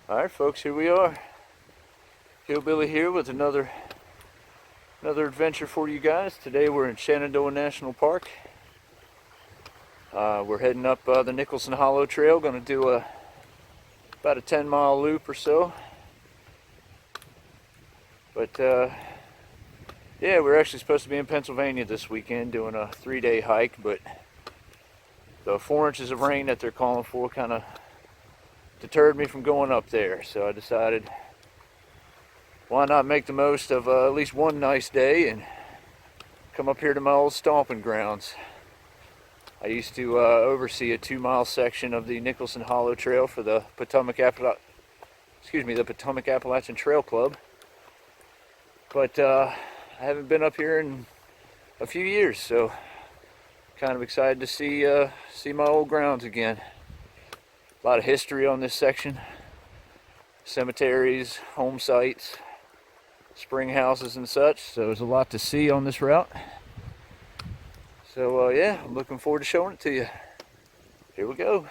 Alright folks, here we are. Hillbilly here with another adventure for you guys. Today we're in Shenandoah National Park. We're heading up the Nicholson Hollow Trail. Going to do about a 10-mile loop or so. But yeah, we're actually supposed to be in Pennsylvania this weekend doing a 3-day hike, but the 4 inches of rain that they're calling for kind of deterred me from going up there. So I decided, why not make the most of at least one nice day and come up here to my old stomping grounds. I used to oversee a 2-mile section of the Nicholson Hollow Trail for the Potomac Appalachian Trail Club. But I haven't been up here in a few years, so kind of excited to see my old grounds again. A lot of history on this section. Cemeteries, home sites, spring houses and such. So there's a lot to see on this route. So yeah, I'm looking forward to showing it to you. Here we go.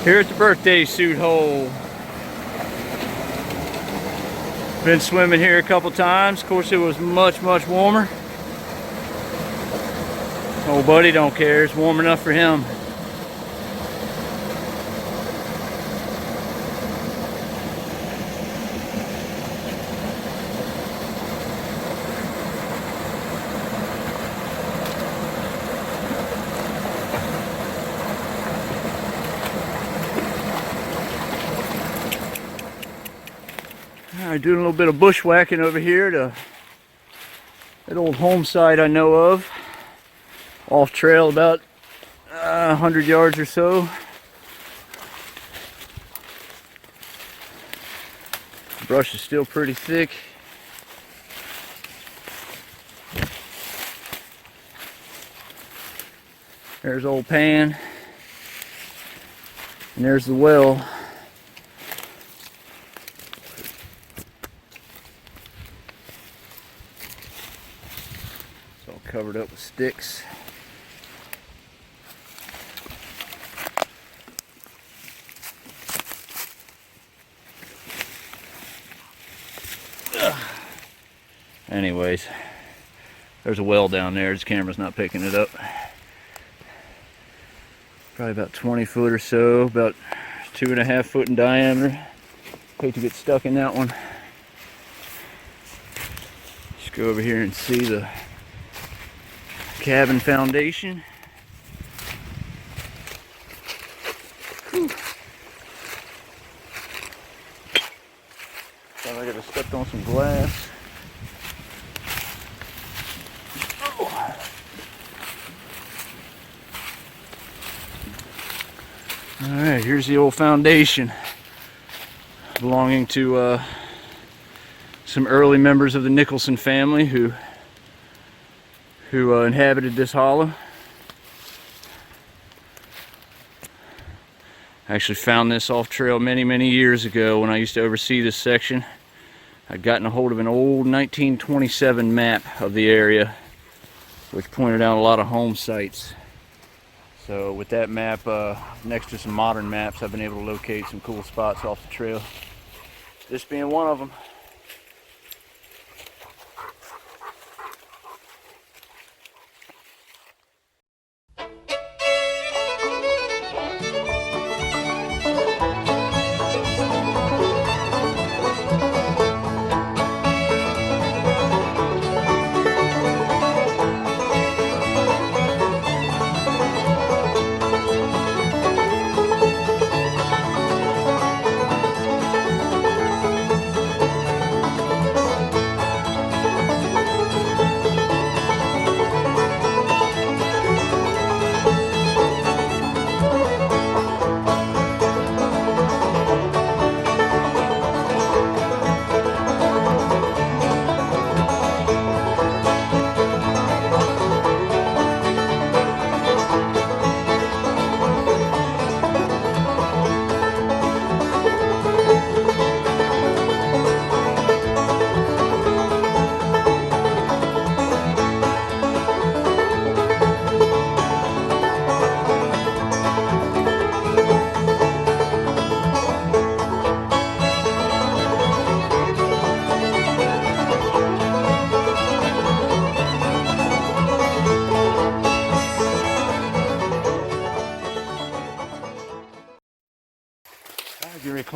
Here at the birthday suit hole. Been swimming here a couple times. Of course, it was much warmer. Old buddy don't care. It's warm enough for him. Alright, doing a little bit of bushwhacking over here to that old home site I know of. Off trail about 100 yards or so. The brush is still pretty thick. There's old Pan. And there's the well. Covered up with sticks. Anyways, there's a well down there. This camera's not picking it up. Probably about 20 foot or so, about 2.5 foot in diameter. Hate to get stuck in that one. Just go over here and see the cabin foundation. Whew. Sounds like I just stepped on some glass. Oh. Alright, here's the old foundation belonging to some early members of the Nicholson family who inhabited this hollow. I actually found this off trail many years ago when I used to oversee this section. I'd gotten a hold of an old 1927 map of the area, which pointed out a lot of home sites. So with that map next to some modern maps, I've been able to locate some cool spots off the trail. This being one of them.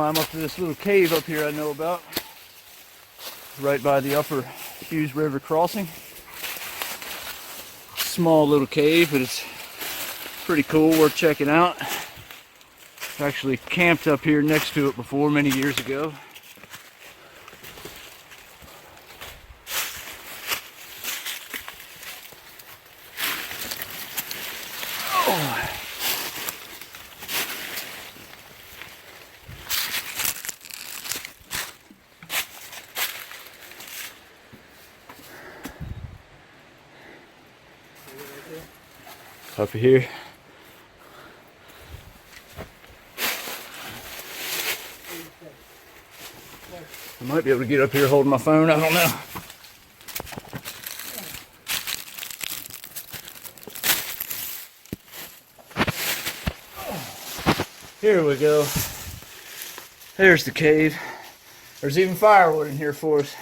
climb up to this little cave up here I know about, right by the upper Hughes River crossing. Small little cave, but it's pretty cool, worth checking out. I actually camped up here next to it before many years ago. Up here. I might be able to get up here holding my phone, I don't know. Here we go. There's the cave. There's even firewood in here for us.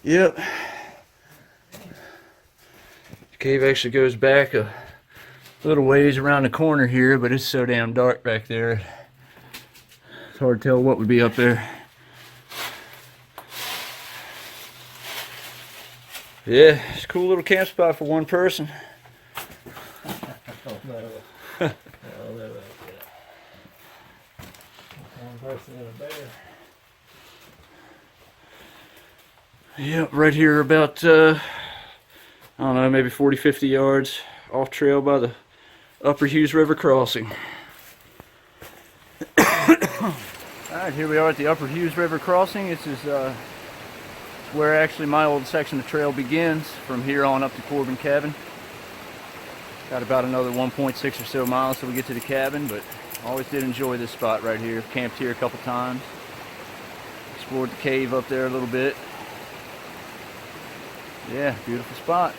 Yep. The cave actually goes back a little ways around the corner here, but it's so damn dark back there. It's hard to tell what would be up there. Yeah, it's a cool little camp spot for one person. One person and a bear. Yep, right here about, I don't know, maybe 40, 50 yards off trail by the upper Hughes River crossing. Alright, here we are at the upper Hughes River crossing. This is where actually my old section of trail begins, from here on up to Corbin Cabin. Got about another 1.6 or so miles till we get to the cabin, but always did enjoy this spot right here. Camped here a couple times. Explored the cave up there a little bit. Yeah, beautiful spot.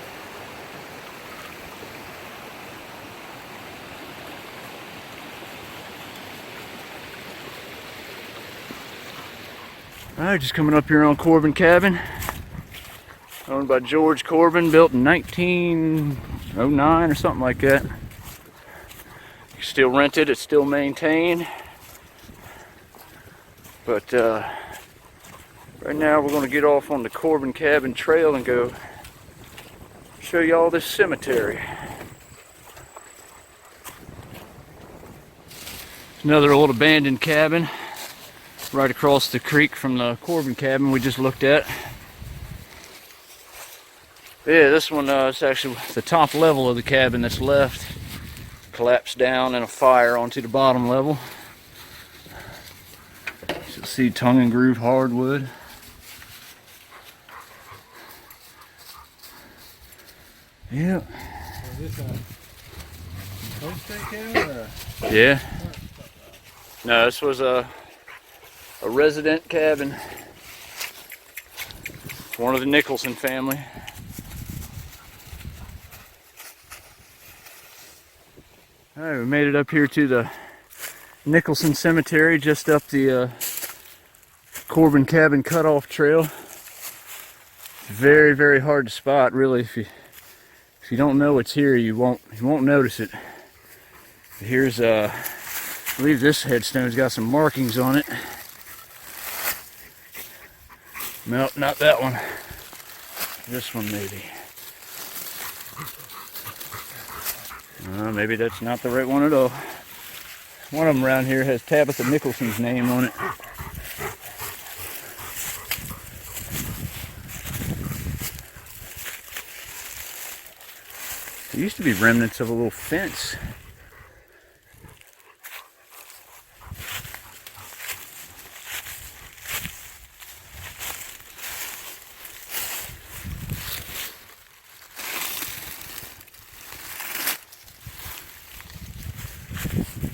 Alright, just coming up here on Corbin Cabin. Owned by George Corbin, built in 1909 or something like that. You still rent it, it's still maintained. But right now we're going to get off on the Corbin Cabin trail and go show you all this cemetery. Another old abandoned cabin right across the creek from the Corbin Cabin we just looked at. Yeah, this one is actually the top level of the cabin that's left. Collapsed down in a fire onto the bottom level. You'll see tongue and groove hardwood. Yep. Is this a homestay cabin or a... Yeah. No, this was a resident cabin. One of the Nicholson family. Alright, we made it up here to the Nicholson Cemetery, just up the Corbin Cabin cutoff trail. It's very, very hard to spot, really. If you don't know it's here, you won't notice it. Here's I believe this headstone's got some markings on it. No, not that one. This one maybe. Maybe that's not the right one at all. One of them around here has Tabitha Nicholson's name on it. There used to be remnants of a little fence.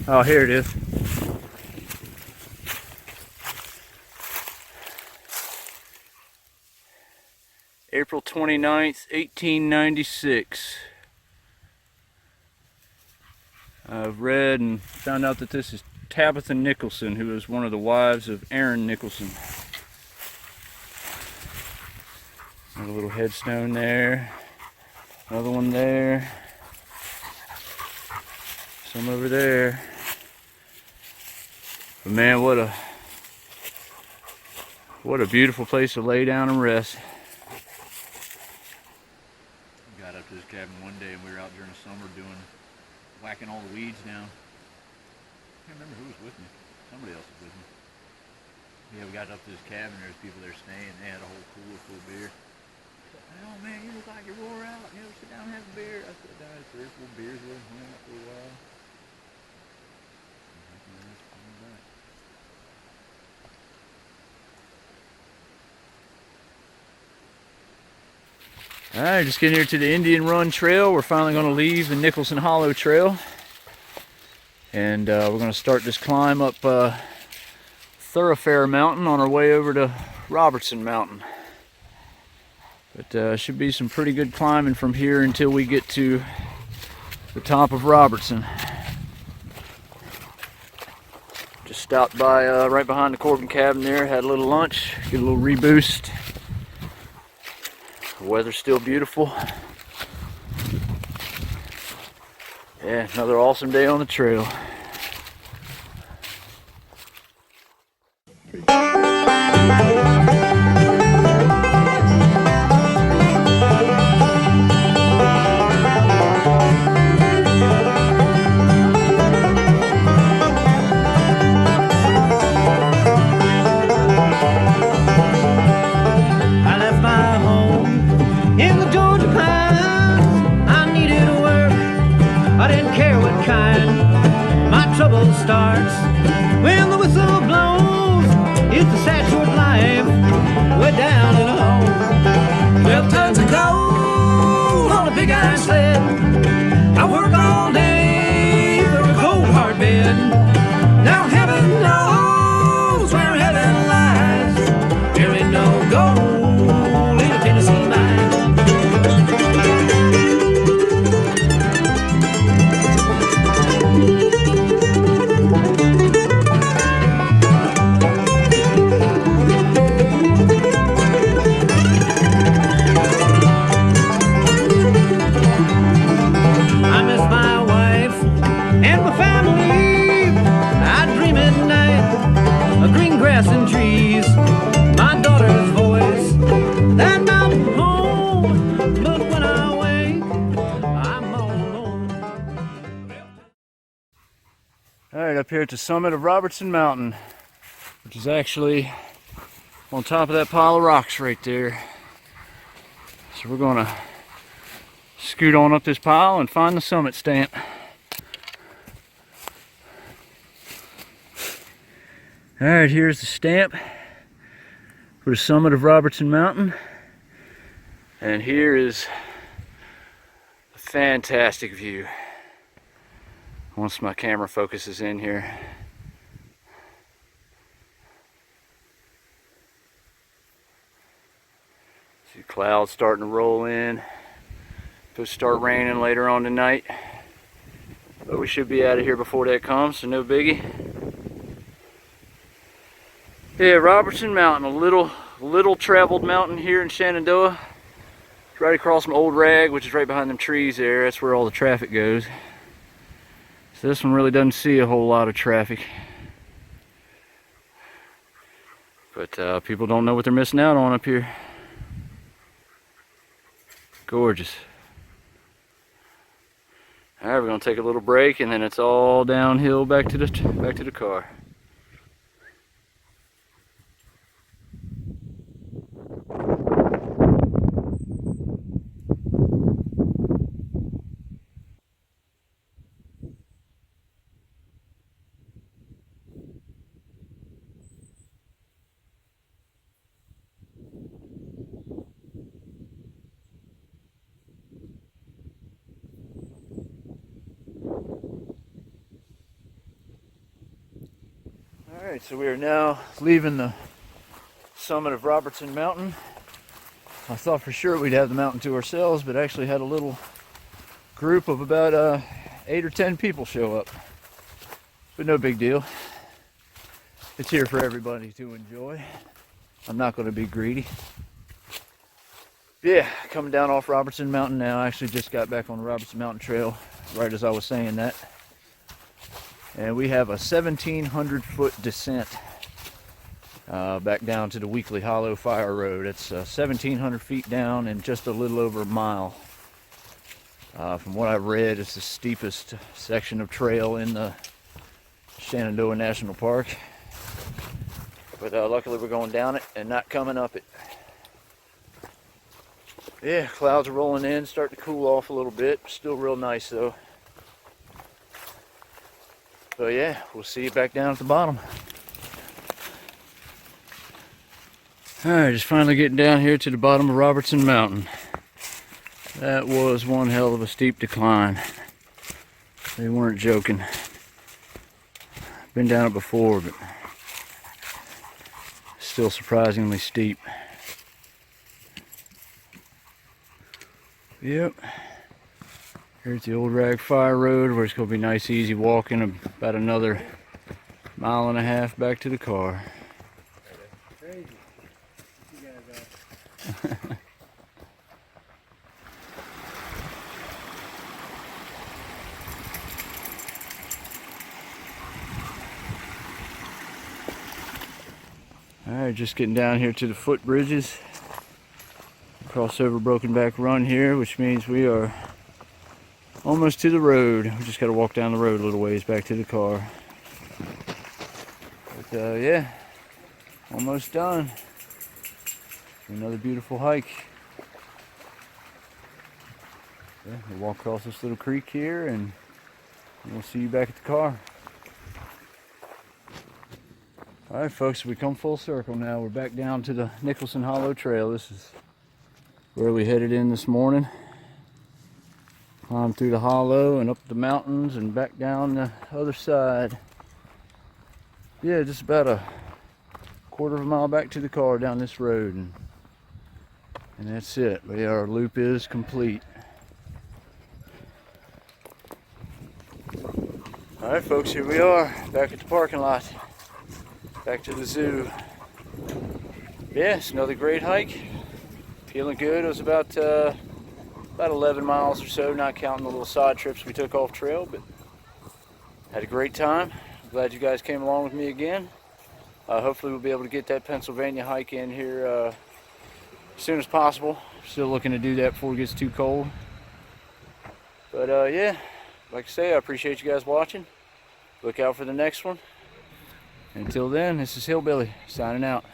Oh, here it is. April 29th, 1896. I've read and found out that this is Tabitha Nicholson, who was one of the wives of Aaron Nicholson. Got a little headstone there. Another one there. Some over there. But man, what a beautiful place to lay down and rest. We got up to this cabin one day and we were out during the summer whacking all the weeds down. I can't remember who was with me. Somebody else was with me. Yeah, we got up to this cabin, there's people there staying, they had a whole cooler full of beer. I said, oh man, you look like you're wore out, you know, sit down and have a beer. I sat down, had 3 or 4 beers with them, hung out for a while. Alright, just getting here to the Indian Run Trail. We're finally going to leave the Nicholson Hollow Trail. And we're going to start this climb up Thoroughfare Mountain on our way over to Robertson Mountain. But should be some pretty good climbing from here until we get to the top of Robertson. Just stopped by right behind the Corbin Cabin there, had a little lunch, get a little reboost. The weather's still beautiful. Yeah, another awesome day on the trail. Starts when the whistle blows. It's a sad short life. We're down in a hole. 12 tons of gold on a big iron sled. I work all day for a cold hard bed. Now heaven knows where heaven lies. There ain't no gold in a Tennessee mine. And trees, my daughter's voice, that mountain home. But when I wake, I'm all alone. Alright, up here at the summit of Robertson Mountain, which is actually on top of that pile of rocks right there. So we're gonna scoot on up this pile and find the summit stamp. Alright, here's the stamp for the summit of Robertson Mountain. And here is a fantastic view. Once my camera focuses in here. See clouds starting to roll in. It'll start raining later on tonight. But we should be out of here before that comes, so no biggie. Yeah, Robertson Mountain, a little traveled mountain here in Shenandoah. It's right across from Old Rag, which is right behind them trees there. That's where all the traffic goes. So this one really doesn't see a whole lot of traffic. But people don't know what they're missing out on up here. Gorgeous. Alright, we're gonna take a little break and then it's all downhill back to the car. Alright, so we are now leaving the summit of Robertson Mountain. I thought for sure we'd have the mountain to ourselves, but actually had a little group of about 8 or 10 people show up. But no big deal. It's here for everybody to enjoy. I'm not going to be greedy. Yeah, coming down off Robertson Mountain now. I actually just got back on the Robertson Mountain Trail right as I was saying that. And we have a 1,700-foot descent back down to the Weekly Hollow Fire Road. It's 1,700 feet down and just a little over a mile. From what I've read, it's the steepest section of trail in the Shenandoah National Park. But luckily we're going down it and not coming up it. Yeah, clouds are rolling in, starting to cool off a little bit. Still real nice though. So yeah, we'll see you back down at the bottom. Alright, just finally getting down here to the bottom of Robertson Mountain. That was one hell of a steep decline. They weren't joking. Been down it before, but still surprisingly steep. Yep. Here's the old Rag Fire Road where it's going to be nice easy walking about another 1.5 miles back to the car. Crazy. You guys are. Alright, just getting down here to the footbridges. Crossover Broken Back Run here, which means we are almost to the road. We just got to walk down the road a little ways back to the car. But yeah, almost done. Another beautiful hike. Yeah, we'll walk across this little creek here and we'll see you back at the car. Alright folks, we come full circle now. We're back down to the Nicholson Hollow Trail. This is where we headed in this morning. Climbed through the hollow and up the mountains and back down the other side. Yeah, just about a 1/4 mile back to the car down this road, and that's it. But yeah, our loop is complete. Alright folks, here we are back at the parking lot. Back to the zoo. Yeah, it's another great hike. Feeling good. It was about 11 miles or so, not counting the little side trips we took off trail, but had a great time. I'm glad you guys came along with me again. Hopefully we'll be able to get that Pennsylvania hike in here as soon as possible. Still looking to do that before it gets too cold. But yeah, like I say, I appreciate you guys watching. Look out for the next one. Until then, this is Hillbilly signing out.